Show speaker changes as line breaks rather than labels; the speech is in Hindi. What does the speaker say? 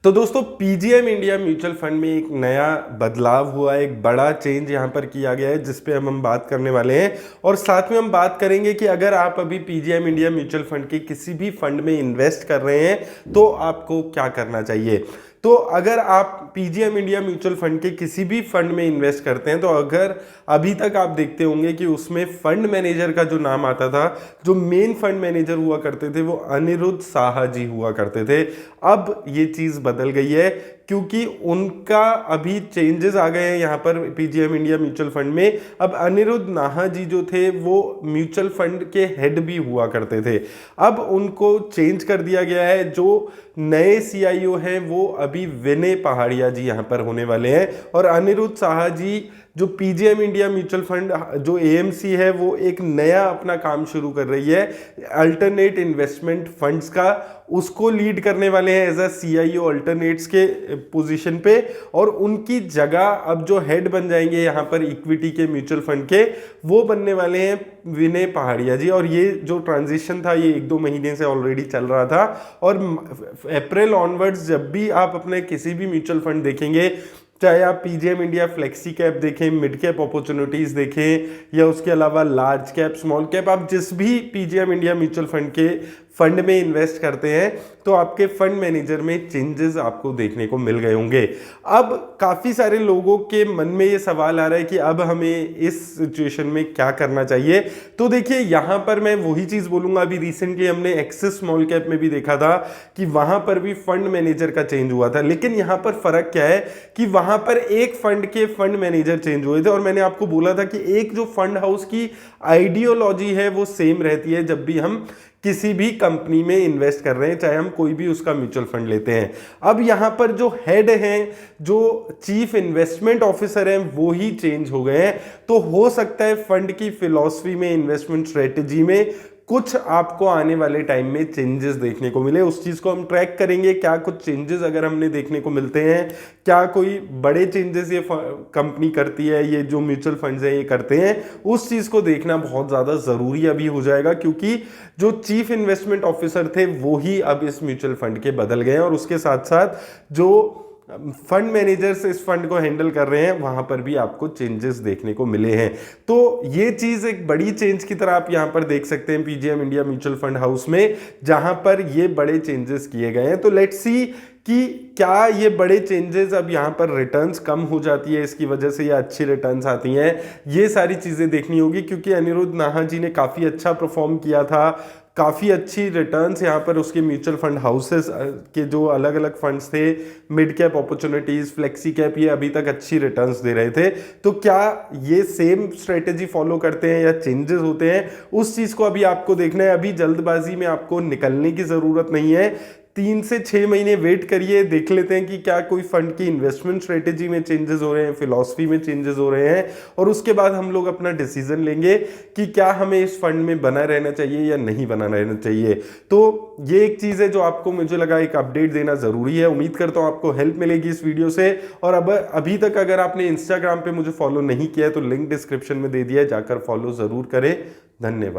तो दोस्तों पीजीएम इंडिया म्यूचुअल फंड में एक नया बदलाव हुआ है, एक बड़ा चेंज यहाँ पर किया गया है जिस पे हम बात करने वाले हैं। और साथ में हम बात करेंगे कि अगर आप अभी पीजीएम इंडिया म्यूचुअल फंड के किसी भी फंड में इन्वेस्ट कर रहे हैं तो आपको क्या करना चाहिए। तो अगर आप पीजीएम इंडिया म्यूचुअल फंड के किसी भी फंड में इन्वेस्ट करते हैं तो अगर अभी तक आप देखते होंगे कि उसमें फंड मैनेजर का जो नाम आता था, जो मेन फंड मैनेजर हुआ करते थे वो अनिरुद्ध साहा जी हुआ करते थे। अब ये चीज़ बदल गई है क्योंकि उनका अभी चेंजेस आ गए हैं यहाँ पर पीजीएम इंडिया म्यूचुअल फंड में। अब अनिरुद्ध नाहा जी जो थे वो म्यूचुअल फंड के हेड भी हुआ करते थे, अब उनको चेंज कर दिया गया है। जो नए सीआईओ हैं वो अभी विनय पहाड़िया जी यहाँ पर होने वाले हैं। और अनिरुद्ध साहा जी जो पीजीएम इंडिया म्यूचुअल फंड जो एएमसी है वो एक नया अपना काम शुरू कर रही है अल्टरनेट इन्वेस्टमेंट फंड्स का, उसको लीड करने वाले हैं एज अ सीआईओ अल्टरनेट्स के पोजीशन पे। और उनकी जगह अब जो हेड बन जाएंगे यहाँ पर इक्विटी के म्यूचुअल फंड के, वो बनने वाले हैं विनय पहाड़िया जी। और ये जो ट्रांजिशन था ये 1-2 महीने से ऑलरेडी चल रहा था और अप्रैल ऑनवर्ड्स जब भी आप अपने किसी भी म्यूचुअल फंड देखेंगे, चाहे आप पीजीएम इंडिया फ्लेक्सी कैप देखें, मिड कैप अपॉर्चुनिटीज देखें या उसके अलावा लार्ज कैप स्मॉल कैप, आप जिस भी पीजीएम इंडिया म्यूचुअल फंड के फंड में इन्वेस्ट करते हैं तो आपके फंड मैनेजर में चेंजेस आपको देखने को मिल गए होंगे। अब काफ़ी सारे लोगों के मन में ये सवाल आ रहा है कि अब हमें इस सिचुएशन में क्या करना चाहिए। तो देखिए यहाँ पर मैं वही चीज़ बोलूँगा, अभी रिसेंटली हमने एक्सिस स्मॉल कैप में भी देखा था कि वहाँ पर भी फंड मैनेजर का चेंज हुआ था, लेकिन यहाँ पर फ़र्क क्या है कि वहाँ पर एक फंड के फंड मैनेजर चेंज हुए थे। और मैंने आपको बोला था कि एक जो फंड हाउस की आइडियोलॉजी है वो सेम रहती है जब भी हम किसी भी कंपनी में इन्वेस्ट कर रहे हैं, चाहे हम कोई भी उसका म्यूचुअल फंड लेते हैं। अब यहां पर जो हेड हैं, जो चीफ इन्वेस्टमेंट ऑफिसर हैं, वो ही चेंज हो गए हैं। तो हो सकता है फंड की फिलॉसफी में, इन्वेस्टमेंट स्ट्रेटेजी में कुछ आपको आने वाले टाइम में चेंजेस देखने को मिले। उस चीज़ को हम ट्रैक करेंगे, क्या कुछ चेंजेस अगर हमने देखने को मिलते हैं, क्या कोई बड़े चेंजेस ये कंपनी करती है, ये जो म्यूचुअल फंड्स हैं ये करते हैं, उस चीज़ को देखना बहुत ज़्यादा ज़रूरी अभी हो जाएगा। क्योंकि जो चीफ इन्वेस्टमेंट ऑफिसर थे वो ही अब इस म्यूचुअल फंड के बदल गए हैं और उसके साथ साथ जो फंड मैनेजर्स इस फंड को हैंडल कर रहे हैं वहां पर भी आपको चेंजेस देखने को मिले हैं। तो ये चीज़ एक बड़ी चेंज की तरह आप यहां पर देख सकते हैं PGM India mutual fund house में, जहां पर ये बड़े चेंजेस किए गए हैं। तो लेट्स सी कि क्या ये बड़े चेंजेस अब यहाँ पर रिटर्न्स कम हो जाती है इसकी वजह से या अच्छी रिटर्न्स आती हैं, ये सारी चीज़ें देखनी होगी। क्योंकि अनिरुद्ध नाहा जी ने काफ़ी अच्छा परफॉर्म किया था, काफ़ी अच्छी रिटर्न्स यहाँ पर उसके म्यूचुअल फंड हाउसेस के जो अलग अलग फंड्स थे, mid cap opportunities, flexi cap, ये अभी तक अच्छी रिटर्न्स दे रहे थे। तो क्या ये सेम स्ट्रेटेजी फॉलो करते हैं या चेंजेस होते हैं, उस चीज़ को अभी आपको देखना है। अभी जल्दबाजी में आपको निकलने की ज़रूरत नहीं है, 3 से 6 महीने वेट करिए, देख लेते हैं कि क्या कोई फंड की इन्वेस्टमेंट स्ट्रेटेजी में चेंजेस हो रहे हैं, फिलॉसफी में चेंजेस हो रहे हैं, और उसके बाद हम लोग अपना डिसीजन लेंगे कि क्या हमें इस फंड में बना रहना चाहिए या नहीं बना रहना चाहिए। तो ये एक चीज़ है जो आपको, मुझे लगा, एक अपडेट देना ज़रूरी है। उम्मीद करता हूँ आपको हेल्प मिलेगी इस वीडियो से। और अब अभी तक अगर आपने इंस्टाग्राम पर मुझे फॉलो नहीं किया है तो लिंक डिस्क्रिप्शन में दे दिया है, जाकर फॉलो ज़रूर करें। धन्यवाद।